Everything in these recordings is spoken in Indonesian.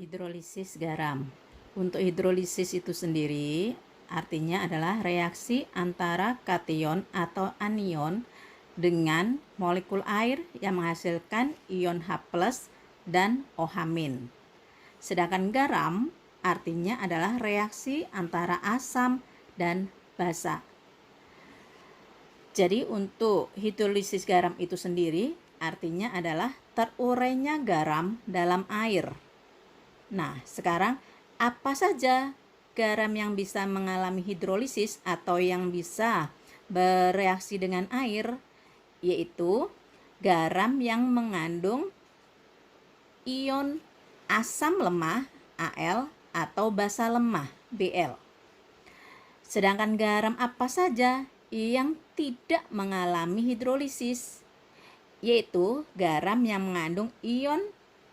Hidrolisis garam. Untuk hidrolisis itu sendiri artinya adalah reaksi antara kation atau anion dengan molekul air yang menghasilkan ion H+ dan OH-. Sedangkan garam artinya adalah reaksi antara asam dan basa. Jadi untuk hidrolisis garam itu sendiri artinya adalah terurainya garam dalam air. Nah, sekarang apa saja garam yang bisa mengalami hidrolisis atau yang bisa bereaksi dengan air? Yaitu garam yang mengandung ion asam lemah Al atau basa lemah Bl. Sedangkan garam apa saja yang tidak mengalami hidrolisis? Yaitu garam yang mengandung ion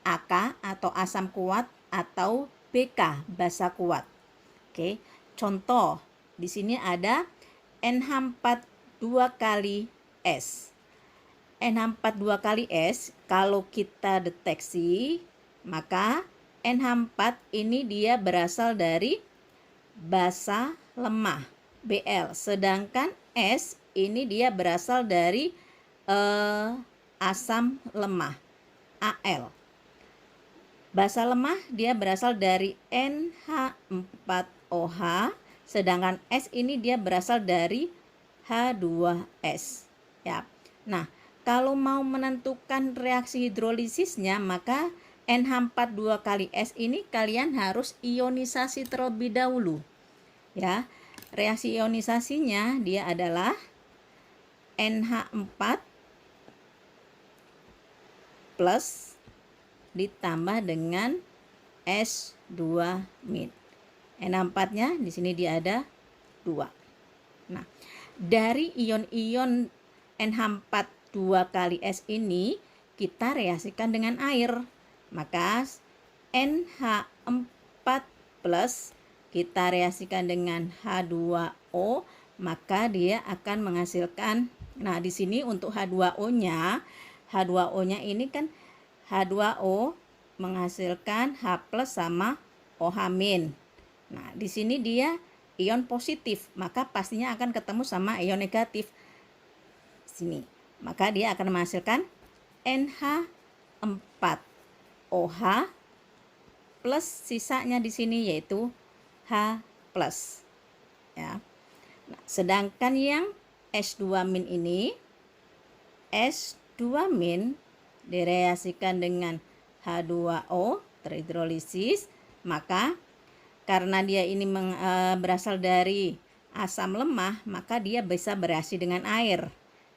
Ak atau asam kuat atau Bk basa kuat. Oke, contoh di sini ada NH4 2 kali S. NH4 2 kali S kalau kita deteksi maka NH4 ini dia berasal dari basa lemah Bl, sedangkan S ini dia berasal dari asam lemah Al. Basa lemah dia berasal dari NH4OH, sedangkan S ini dia berasal dari H2S. Ya. Nah, kalau mau menentukan reaksi hidrolisisnya, maka NH4 2 kali S ini kalian harus ionisasi terlebih dahulu. Ya. Reaksi ionisasinya dia adalah NH4 plus ditambah dengan S2-. NH4-nya di sini dia ada 2. Nah, dari ion-ion NH4 2 kali S ini kita reaksikan dengan air. Maka NH4 plus kita reaksikan dengan H2O, maka dia akan menghasilkan, nah di sini untuk H2O-nya ini kan H2O menghasilkan H+ sama OH-. Nah, di sini dia ion positif, maka pastinya akan ketemu sama ion negatif. Sini. Maka dia akan menghasilkan NH4OH plus sisanya di sini yaitu H+. Ya. Nah, sedangkan yang S2- ini S2- direaksikan dengan H2O terhidrolisis, maka karena dia ini berasal dari asam lemah, maka dia bisa bereaksi dengan air,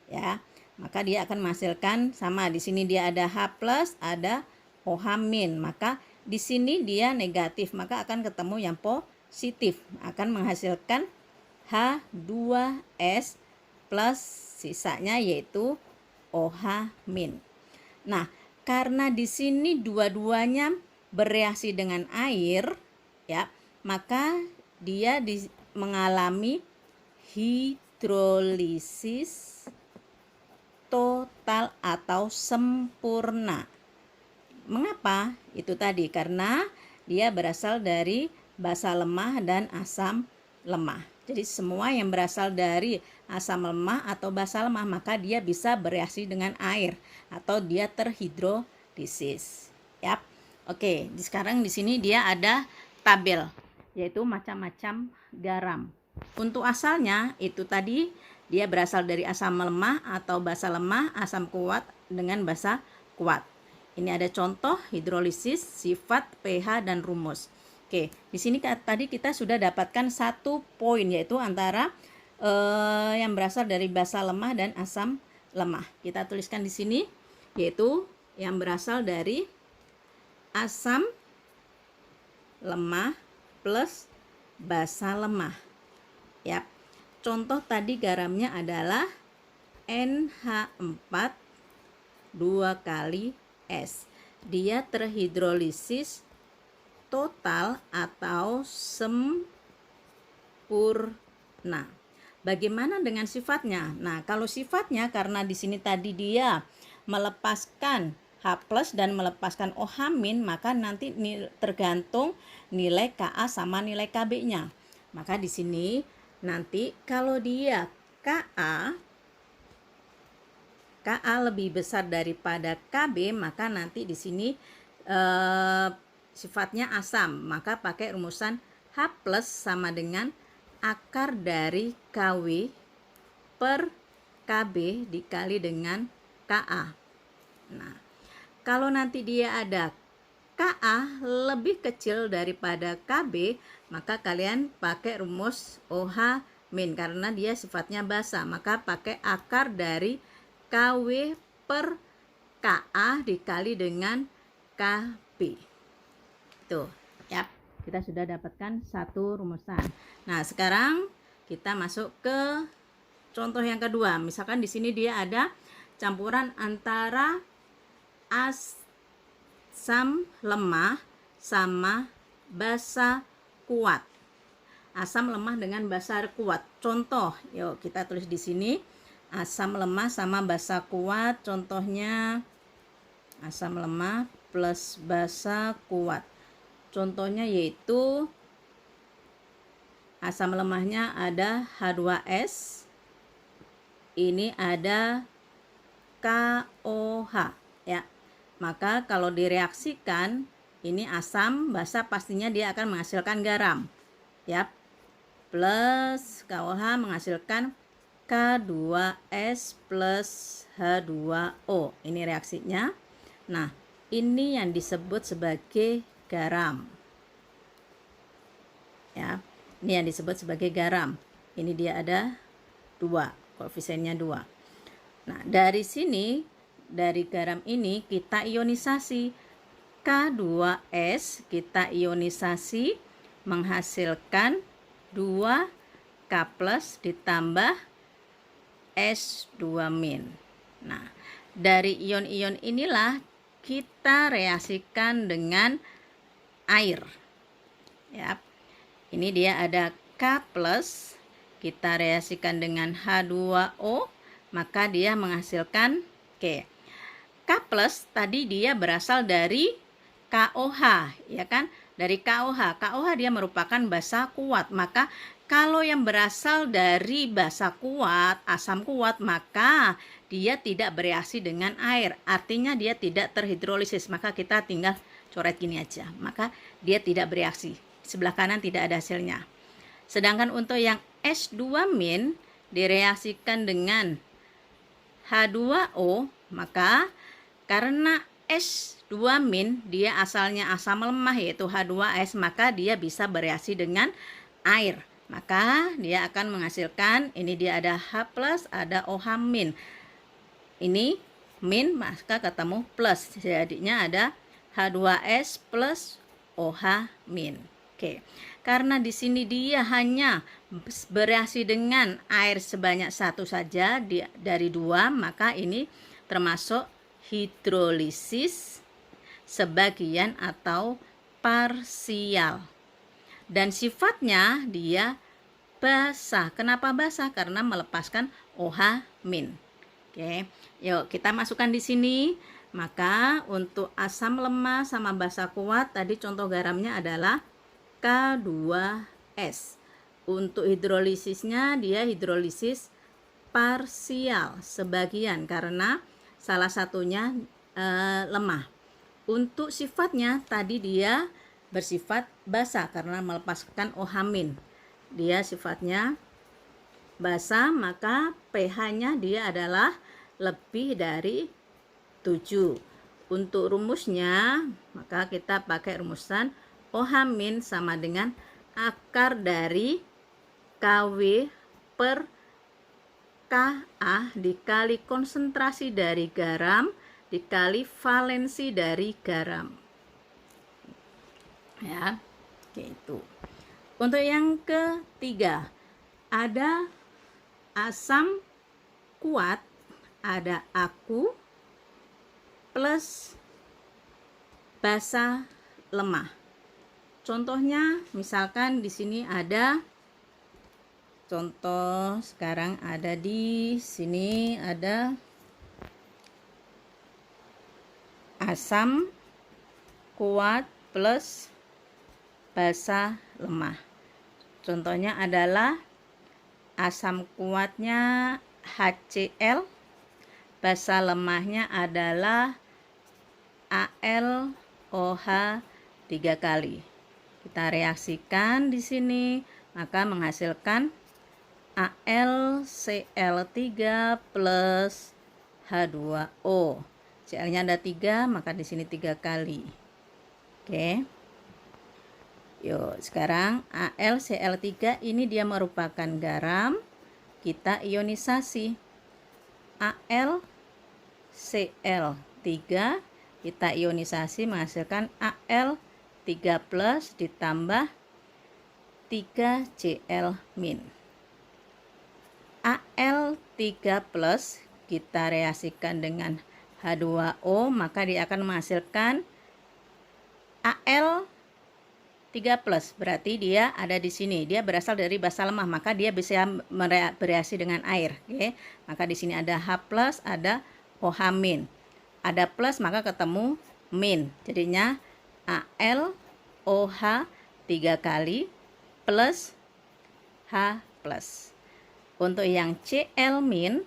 ya. Maka dia akan menghasilkan sama, di sini dia ada H+, ada OH-, maka di sini dia negatif, maka akan ketemu yang positif, akan menghasilkan H2S plus sisanya yaitu OH-. Nah, karena di sini dua-duanya bereaksi dengan air, ya, maka dia mengalami hidrolisis total atau sempurna. Mengapa? Itu tadi karena dia berasal dari basa lemah dan asam lemah. Jadi semua yang berasal dari asam lemah atau basa lemah maka dia bisa bereaksi dengan air atau dia terhidrolisis. Yap. Oke, sekarang di sini dia ada tabel yaitu macam-macam garam. Untuk asalnya itu tadi dia berasal dari asam lemah atau basa lemah, asam kuat dengan basa kuat. Ini ada contoh hidrolisis, sifat, pH dan rumus. Oke, di sini tadi kita sudah dapatkan satu poin yaitu antara yang berasal dari basa lemah dan asam lemah. Kita tuliskan di sini yaitu yang berasal dari asam lemah plus basa lemah. Ya. Contoh tadi garamnya adalah NH4 2 kali S. Dia terhidrolisis total atau sempurna. Bagaimana dengan sifatnya? Nah, kalau sifatnya karena di sini tadi dia melepaskan H plus dan melepaskan OH min, maka nanti tergantung nilai Ka sama nilai Kb-nya. Maka di sini nanti kalau dia Ka lebih besar daripada Kb, maka nanti di sini sifatnya asam. Maka pakai rumusan H plus sama dengan akar dari Kw per Kb dikali dengan Ka. Nah, kalau nanti dia ada Ka lebih kecil daripada Kb, maka kalian pakai rumus OH min karena dia sifatnya basa. Maka pakai akar dari Kw per Ka dikali dengan Kb. Tuh, ya. Kita sudah dapatkan satu rumusan. Nah, sekarang kita masuk ke contoh yang kedua. Misalkan di sini dia ada campuran antara asam lemah sama basa kuat. Asam lemah dengan basa kuat. Contoh, yuk kita tulis di sini. Asam lemah sama basa kuat. Contohnya asam lemah plus basa kuat. Contohnya yaitu asam lemahnya ada H2S. Ini ada KOH, ya. Maka kalau direaksikan, ini asam basa pastinya dia akan menghasilkan garam, ya. Plus KOH menghasilkan K2S plus H2O. Ini reaksinya. Nah, ini yang disebut sebagai garam, ya. Ini yang disebut sebagai garam. Ini dia ada 2, koefisiennya 2. Nah, dari sini, dari garam ini kita ionisasi K2S, kita ionisasi menghasilkan 2K plus ditambah S2 min. Nah, dari ion-ion inilah kita reaksikan dengan air, ya. Ini dia ada K plus, kita reaksikan dengan H2O, maka dia menghasilkan K. K plus tadi dia berasal dari KOH, ya kan? Dari KOH. KOH dia merupakan basa kuat. Maka kalau yang berasal dari basa kuat, asam kuat, maka dia tidak bereaksi dengan air. Artinya dia tidak terhidrolisis. Maka kita tinggal coret gini aja. Maka dia tidak bereaksi. Sebelah kanan tidak ada hasilnya. Sedangkan untuk yang S2 min direaksikan dengan H2O, maka karena S2 min dia asalnya asam lemah yaitu H2S, maka dia bisa bereaksi dengan air. Maka dia akan menghasilkan, ini dia ada H plus, ada OH min. Ini min, maka ketemu plus. Jadinya ada H2S plus OH min. Oke. Karena di sini dia hanya bereaksi dengan air sebanyak 1 saja dari 2, maka ini termasuk hidrolisis sebagian atau parsial. Dan sifatnya dia basah. Kenapa basah? Karena melepaskan OH min. Oke. Yuk kita masukkan di sini. Maka untuk asam lemah sama basa kuat tadi contoh garamnya adalah K2S. Untuk hidrolisisnya dia hidrolisis parsial sebagian karena salah satunya lemah. Untuk sifatnya tadi dia bersifat basa karena melepaskan OH min. Dia sifatnya basa, maka pH-nya dia adalah lebih dari 7. Untuk rumusnya maka kita pakai rumusan OH min sama dengan akar dari Kw per Ka dikali konsentrasi dari garam dikali valensi dari garam. Ya, gitu. Untuk yang ketiga, ada asam kuat, ada aku plus basa lemah. Contohnya misalkan di sini ada contoh sekarang ada di sini ada asam kuat plus basa lemah. Contohnya adalah asam kuatnya HCl, basa lemahnya adalah AlOH 3 kali. Kita reaksikan di sini, maka menghasilkan AlCl3 plus H2O. Cl-nya ada 3, maka di sini 3 kali. Oke. Yuk, sekarang AlCl3 ini dia merupakan garam. Kita ionisasi. AlCl3 kita ionisasi menghasilkan Al3 plus ditambah 3Cl-. Al3 plus kita reaksikan dengan H2O, maka dia akan menghasilkan Al3 plus. Berarti dia ada di sini. Dia berasal dari basa lemah, maka dia bisa bereaksi dengan air. Oke. Maka di sini ada H plus, ada OH min. Ada plus maka ketemu min. Jadinya AlOH 3 kali plus H plus. Untuk yang Cl min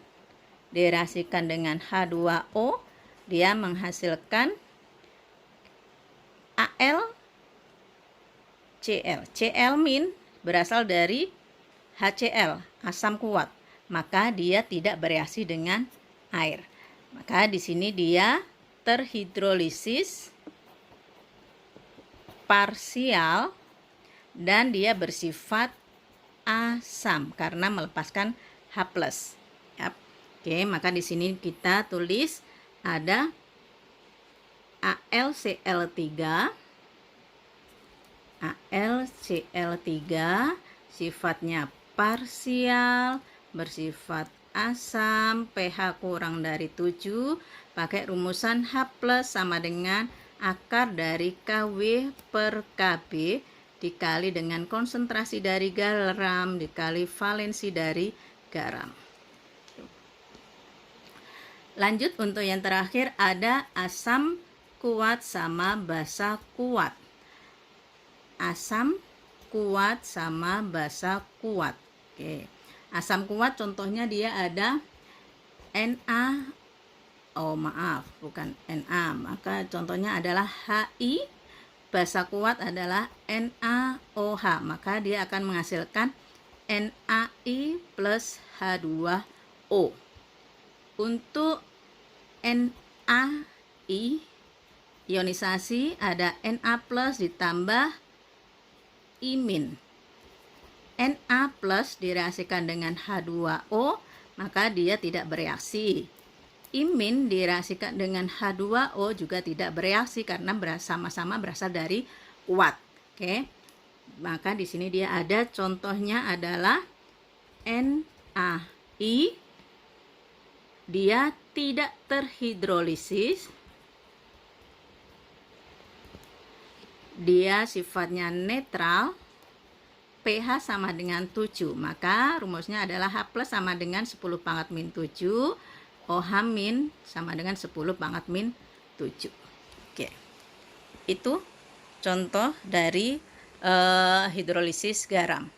direaksikan dengan H2O, dia menghasilkan AlCl. Cl min berasal dari HCl, asam kuat. Maka dia tidak bereaksi dengan air. Maka di sini dia terhidrolisis parsial dan dia bersifat asam karena melepaskan H+. Yap. Oke, maka di sini kita tulis ada AlCl3. AlCl3 sifatnya parsial, bersifat asam, pH kurang dari 7, pakai rumusan H+ sama dengan akar dari Kw per Kb dikali dengan konsentrasi dari garam dikali valensi dari garam. Lanjut untuk yang terakhir ada asam kuat sama basa kuat. Asam kuat sama basa kuat. Oke. Asam kuat contohnya dia ada Na, bukan Na, maka contohnya adalah Hi, basa kuat adalah NaOH, maka dia akan menghasilkan Nai plus H2O. Untuk Nai ionisasi ada Na plus ditambah imin. Na plus direaksikan dengan H2O, maka dia tidak bereaksi. Imin direaksikan dengan H2O juga tidak bereaksi karena sama-sama berasal dari kuat. Oke. Maka di sini dia ada contohnya adalah Nai, dia tidak terhidrolisis. Dia sifatnya netral. pH sama dengan 7, maka rumusnya adalah H+ sama dengan 10 pangkat min 7, OH min sama dengan 10 pangkat min 7. Oke. Itu contoh dari hidrolisis garam.